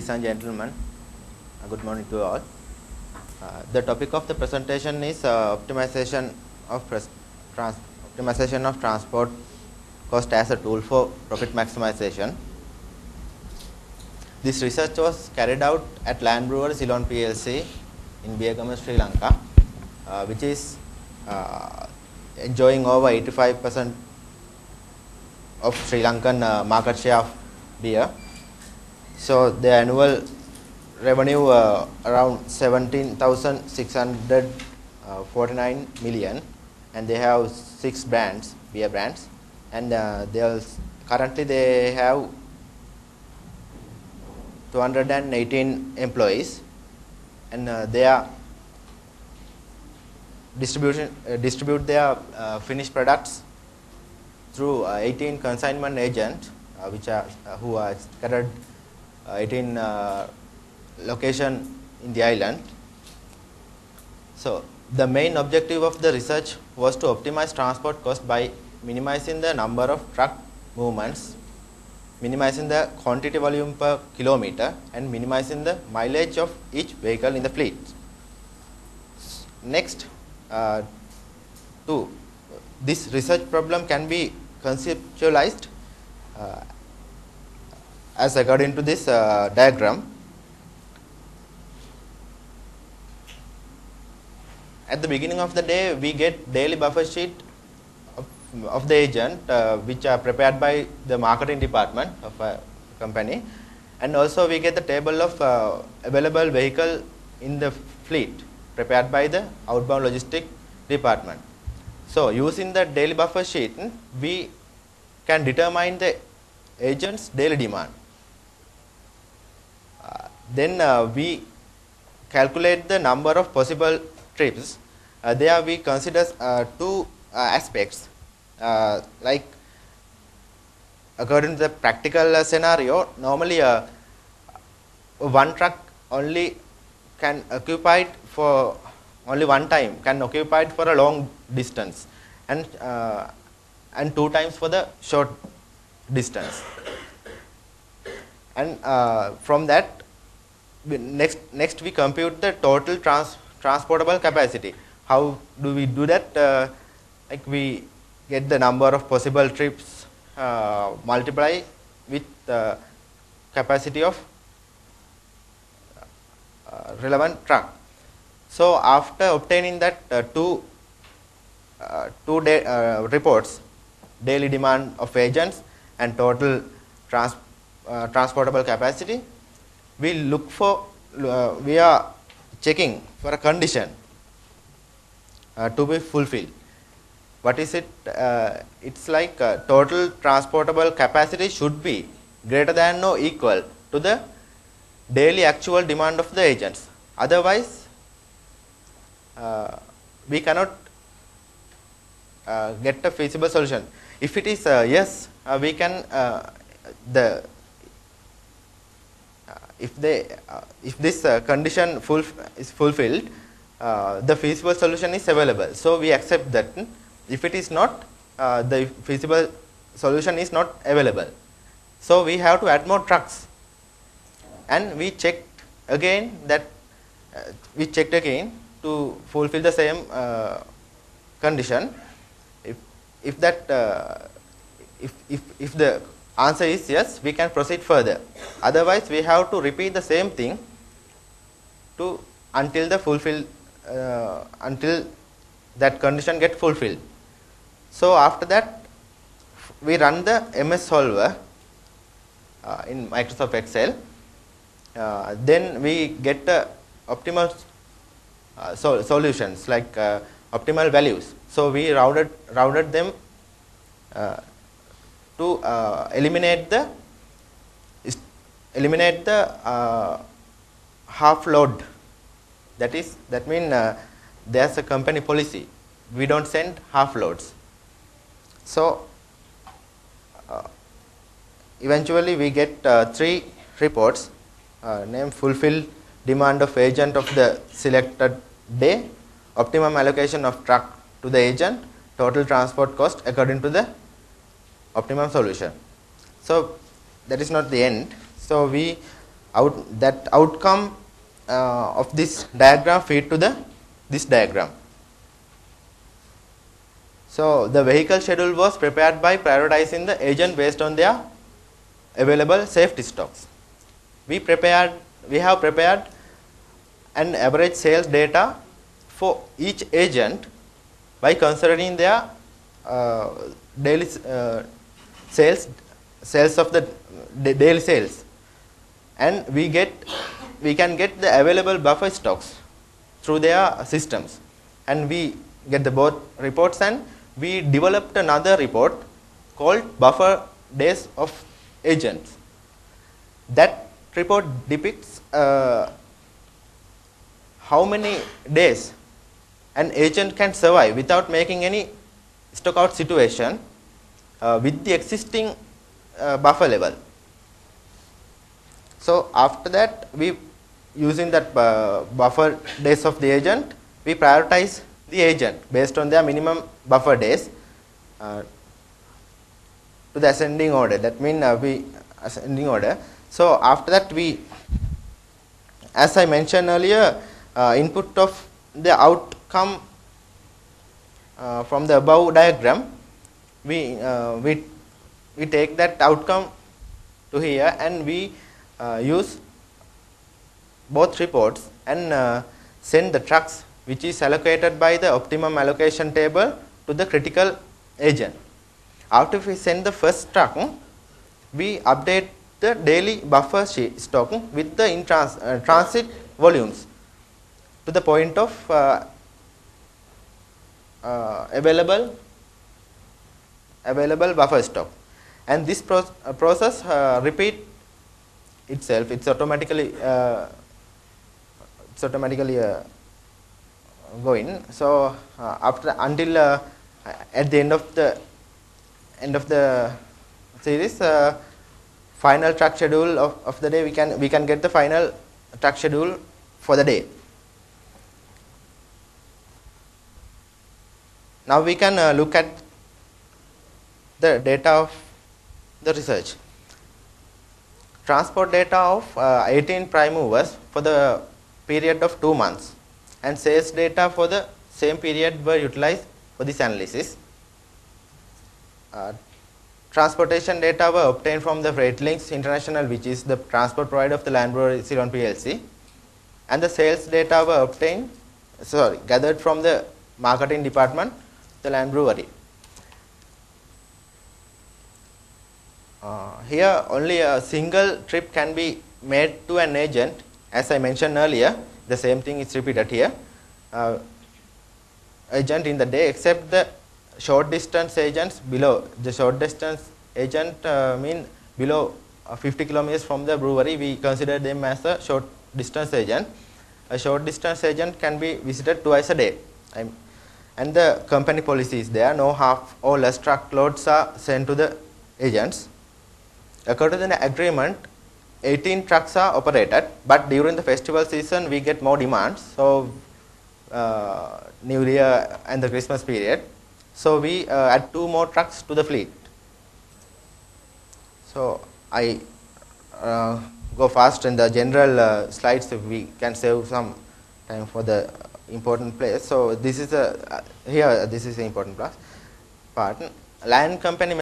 Ladies and gentlemen, good morning to all. The topic of the presentation is optimization of transport cost as a tool for profit maximization. This research was carried out at Land Brewery Ceylon PLC in Biagama, Sri Lanka, which is enjoying over 85% of Sri Lankan market share of beer. So the annual revenue around 17,649 million, and they have 6 brands, beer brands, and currently they have 218 employees, and they are distribute their finished products through 18 consignment agents, who are scattered 18 location in the island. So the main objective of the research was to optimize transport cost by minimizing the number of truck movements, minimizing the quantity volume per kilometer, and minimizing the mileage of each vehicle in the fleet. Next, this research problem can be conceptualized as according to this diagram. At the beginning of the day, we get daily buffer sheet of the agent, which are prepared by the marketing department of a company, and also we get the table of available vehicle in the fleet prepared by the outbound logistic department. So using the daily buffer sheet, we can determine the agent's daily demand. Then we calculate the number of possible trips. There we consider 2 aspects, like according to the practical scenario, normally one truck only can occupy for only one time, can occupy for a long distance, and 2 times for the short distance. And from that, next we compute the total transportable capacity. How do we do that? Like we get the number of possible trips, multiply with the capacity of relevant truck. So after obtaining that two reports, daily demand of agents and total transportable capacity, we are checking for a condition to be fulfilled. What is it? It's like total transportable capacity should be greater than or equal to the daily actual demand of the agents. Otherwise, we cannot get a feasible solution. If it is yes, we can if this condition is fulfilled, the feasible solution is available. So we accept that. If it is not, the feasible solution is not available. So we have to add more trucks, and we checked again to fulfill the same condition. If the answer is yes, we can proceed further. Otherwise, we have to repeat the same thing until that condition get fulfilled. So after that, we run the MS solver in Microsoft Excel. Then we get the optimal solutions, like optimal values. So we routed them to eliminate the half load. That means there's a company policy. We don't send half loads. So eventually we get 3 reports, named fulfill demand of agent of the selected day, optimum allocation of truck to the agent, total transport cost according to the optimum solution. So that is not the end. So we that outcome of this diagram feed to this diagram. So the vehicle schedule was prepared by prioritizing the agent based on their available safety stocks. We have prepared an average sales data for each agent by considering their daily sales of the daily sales, and we can get the available buffer stocks through their systems, and we get the both reports, and we developed another report called buffer days of agents. That report depicts how many days an agent can survive without making any stock out situation with the existing buffer level. So after that, we using that buffer days of the agent, we prioritize the agent based on their minimum buffer days to the ascending order. That means ascending order. So after that, we, as I mentioned earlier, input of the outcome from the above diagram, we take that outcome to here, and we use both reports and send the trucks which is allocated by the optimum allocation table to the critical agent. After we send the first truck, we update the daily buffer stock with the transit volumes to the point of available buffer stock, and this process repeat itself. It's automatically going. So until at the end of the series, final truck schedule of the day, we can get the final truck schedule for the day. Now we can look at the data of the research. Transport data of 18 prime movers for the period of 2 months, and sales data for the same period were utilized for this analysis. Transportation data were obtained from the Freight Links International, which is the transport provider of the Land Brewery Ceylon PLC, and the sales data were gathered from the marketing department, the Land Brewery. Here only a single trip can be made to an agent. As I mentioned earlier, the same thing is repeated here. Agent in the day, except the short distance agents below. The short distance agent mean below 50 kilometers from the brewery, we consider them as a short distance agent. A short distance agent can be visited twice a day. And the company policy is there, no half or less truckloads are sent to the agents. According to the agreement, 18 trucks are operated, but during the festival season we get more demands, so New Year and the Christmas period, so we add 2 more trucks to the fleet. So I go fast in the general slides, if we can save some time for the important place. So this is this is the important part. Land company